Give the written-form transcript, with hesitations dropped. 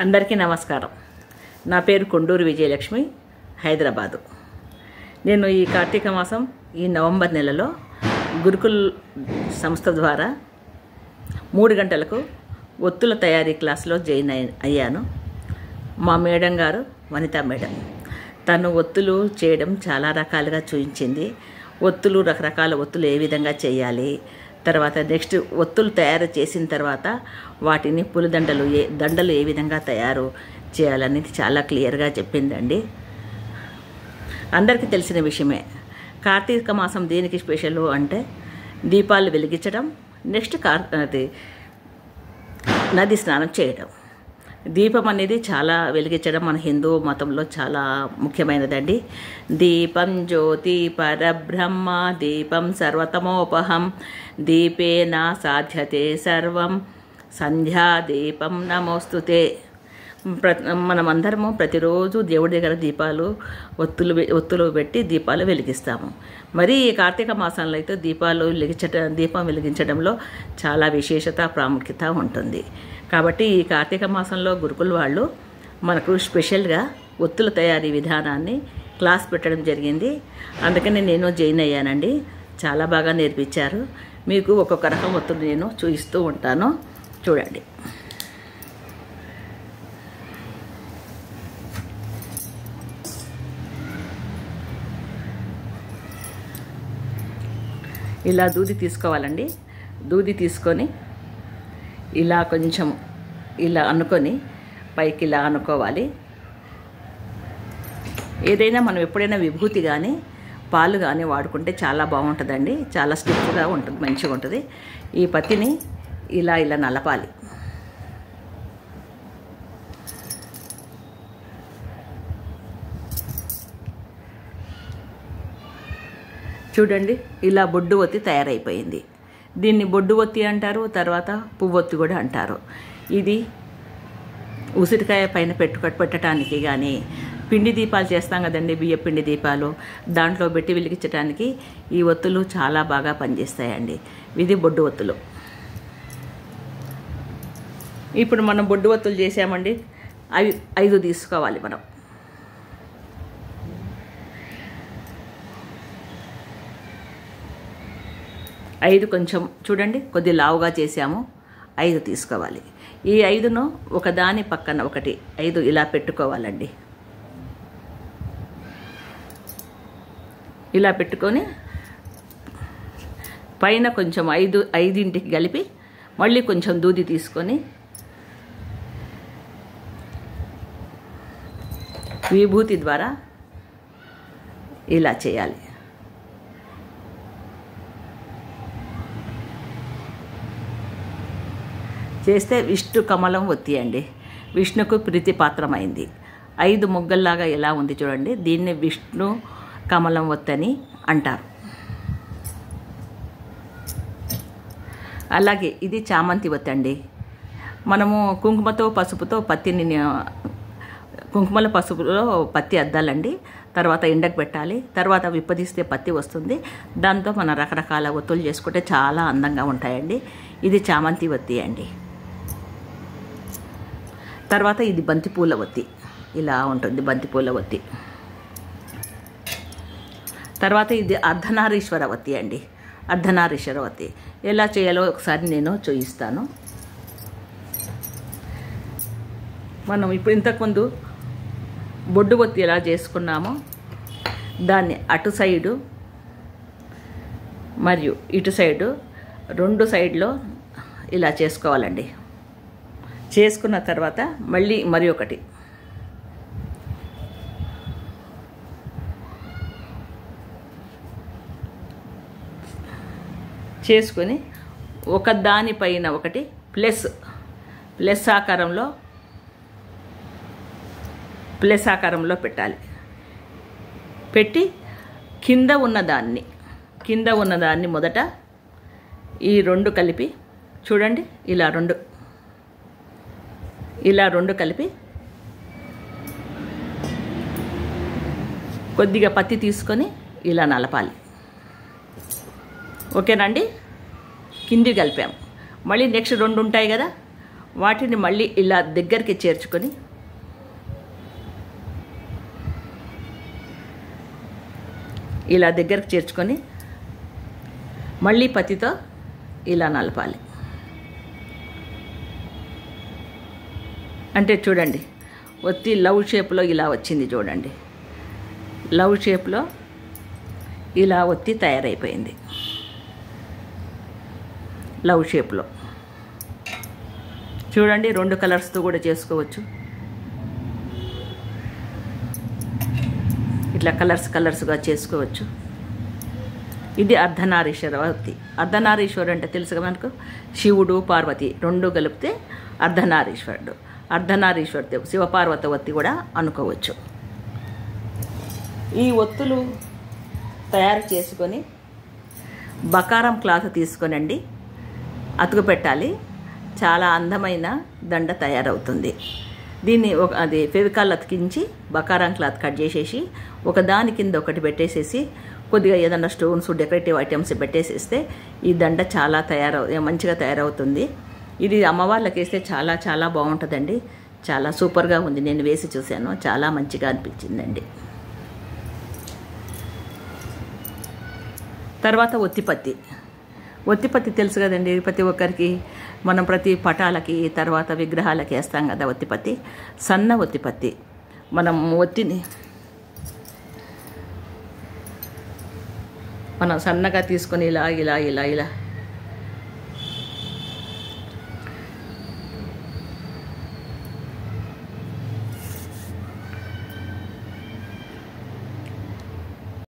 అందరికీ నమస్కారం. నా పేరు కొండూరు విజయలక్ష్మి, హైదరాబాదు. నేను ఈ కార్తీక మాసం ఈ నవంబర్ నెలలో గురుకుల్ సంస్థ ద్వారా 3 గంటలకు ఒత్తుల తయారీ క్లాస్లో జాయిన్ అయ్యాను. మా మేడం గారు వనితా మేడం. తను ఒత్తులు చేయడం చాలా రకాలుగా చూపించింది. ఒత్తులు రకరకాల ఒత్తులు ఏ విధంగా చేయాలి, తర్వాత నెక్స్ట్ ఒత్తులు తయారు చేసిన తర్వాత వాటిని దండలు ఏ విధంగా తయారు చేయాలనేది చాలా క్లియర్గా చెప్పిందండి. అందరికీ తెలిసిన విషయమే. కార్తీక మాసం దేనికి స్పెషల్ అంటే దీపాలు వెలిగించడం, నెక్స్ట్ నది స్నానం చేయడం. దీపం అనేది చాలా వెలిగించడం మన హిందూ మతంలో చాలా ముఖ్యమైనదండి. దీపం జ్యోతి పరబ్రహ్మ, దీపం సర్వతమోపహం, దీపేన సాధ్యతే సర్వం, సంధ్యా దీపం నమోస్తుతే. మనమందరము ప్రతిరోజు దేవుడి దగ్గర ఒత్తులు పెట్టి దీపాలు వెలిగిస్తాము. మరి ఈ కార్తీక మాసంలో అయితే దీపం వెలిగించడంలో చాలా విశేషత ప్రాముఖ్యత ఉంటుంది. కాబట్టి ఈ కార్తీక మాసంలో గురుకుల వాళ్ళు మనకు స్పెషల్గా ఒత్తుల తయారీ విధానాన్ని క్లాస్ పెట్టడం జరిగింది. అందుకని నేను జాయిన్ అయ్యానండి. చాలా బాగా నేర్పించారు. మీకు ఒక్కొక్క రకం ఒత్తులు నేను చూపిస్తూ ఉంటాను, చూడండి. ఇలా దూది తీసుకోవాలండి. దూది తీసుకొని ఇలా కొంచెం ఇలా అనుకొని పైకి ఇలా అనుకోవాలి. ఏదైనా మనం ఎప్పుడైనా విభూతి కానీ పాలు కానీ వాడుకుంటే చాలా బాగుంటుందండి. చాలా స్టిఫ్గా ఉంటుంది, మంచిగా ఉంటుంది. ఈ పత్తిని ఇలా నలపాలి. చూడండి, ఇలా బొడ్డు ఒత్తి తయారైపోయింది. దీన్ని బొడ్డు ఒత్తి అంటారు, తర్వాత పువ్వొత్తి కూడా అంటారు. ఇది ఉసిరికాయ పైన పెట్టడానికి కానీ, పిండి దీపాలు చేస్తాం కదండి, బియ్య పిండి దీపాలు, దాంట్లో పెట్టి వెలిగించడానికి ఈ ఒత్తులు చాలా బాగా పనిచేస్తాయండి. ఇది బొడ్డు ఒత్తులు. ఇప్పుడు మనం బొడ్డు ఒత్తులు చేసామండి. అవి 5 తీసుకోవాలి మనం. ఐదు కొంచెం చూడండి, కొద్ది లావుగా చేసాము. 5 తీసుకోవాలి. ఈ 5ను ఒకదాని పక్కన ఒకటి 5 ఇలా పెట్టుకోవాలండి. ఇలా పెట్టుకొని పైన కొంచెం 5ంటికి కలిపి మళ్ళీ కొంచెం దూది తీసుకొని విభూతి ద్వారా ఇలా చేయాలి. చేస్తే విష్ణు కమలం ఒత్తి అండి. విష్ణుకు ప్రీతిపాత్రమైంది. 5 ముగ్గల్లాగా ఎలా ఉంది చూడండి. దీన్ని విష్ణు కమలం ఒత్తని అంటారు. అలాగే ఇది చామంతి ఒత్తి అండి. మనము కుంకుమతో పసుపుతో కుంకుమల పసుపులో పత్తి అద్దాలండి. తర్వాత ఎండకు పెట్టాలి. తర్వాత విప్పదీస్తే పత్తి వస్తుంది. దాంతో మనం రకరకాల ఒత్తులు చేసుకుంటే చాలా అందంగా ఉంటాయండి. ఇది చామంతి ఒత్తి అండి. తర్వాత ఇది బంతిపూల ఒత్తి, ఇలా ఉంటుంది బంతిపూల ఒత్తి. తర్వాత ఇది అర్ధనారీశ్వర ఒత్తి అండి. అర్ధనారీశ్వర ఒత్తి ఎలా చేయాలో ఒకసారి నేను చూపిస్తాను. మనం ఇప్పుడు ఇంతకుముందు బొడ్డు ఒత్తి ఎలా చేసుకున్నామో దాన్ని అటు సైడు మరియు ఇటు సైడు 2 సైడ్లో ఇలా చేసుకోవాలండి. చేసుకున్న తర్వాత మళ్ళీ మరి ఒకటి చేసుకొని ఒక దానిపైన ఒకటి ప్లస్ ఆకారంలో పెట్టాలి. పెట్టి కింద ఉన్నదాన్ని మొదట ఈ 2 కలిపి చూడండి, ఇలా రెండు కలిపి కొద్దిగా పత్తి తీసుకొని ఇలా నలపాలి. ఓకేనండి. కింది కలిపాము. మళ్ళీ నెక్స్ట్ 2 ఉంటాయి కదా, వాటిని మళ్ళీ ఇలా దగ్గరికి చేర్చుకొని మళ్ళీ పత్తితో ఇలా నలపాలి. అంటే చూడండి, ఒత్తి లవ్ షేప్లో ఇలా వచ్చింది చూడండి. లవ్ షేప్లో ఇలా ఒత్తి తయారైపోయింది. లవ్ షేప్లో చూడండి, 2 కలర్స్తో కూడా చేసుకోవచ్చు. ఇట్లా కలర్స్గా చేసుకోవచ్చు. ఇది అర్ధనారీశ్వర ఒత్తి. అర్ధనారీశ్వరుడు అంటే తెలుసుగా మనకు, శివుడు పార్వతి 2 కలిపితే అర్ధనారీశ్వరుడు. అర్ధనారీశ్వరుడు శివపార్వతి ఒత్తి కూడా అనుకోవచ్చు. ఈ ఒత్తులు తయారు చేసుకొని బకారం క్లాత్ తీసుకొనండి అతుకు పెట్టాలి. చాలా అందమైన దండ తయారవుతుంది. దీన్ని అది ఫెవికాల్ అతికించి బకారం క్లాత్ కట్ చేసేసి ఒకదాని కింద ఒకటి పెట్టేసేసి కొద్దిగా ఏదన్నా స్టోన్స్ డెకరేటివ్ ఐటమ్స్ పెట్టేసేస్తే ఈ దండ చాలా మంచిగా తయారవుతుంది. ఇది అమ్మవార్లకు వేస్తే చాలా చాలా బాగుంటుందండి. చాలా సూపర్గా ఉంది. నేను వేసి చూశాను, చాలా మంచిగా అనిపించిందండి. తర్వాత ఒత్తిపత్తి తెలుసు కదండి ప్రతి ఒక్కరికి. మనం ప్రతి పటాలకి తర్వాత విగ్రహాలకి వేస్తాం కదా ఒత్తిపత్తి. సన్న ఒత్తిపత్తి మనం సన్నగా తీసుకొని ఇలా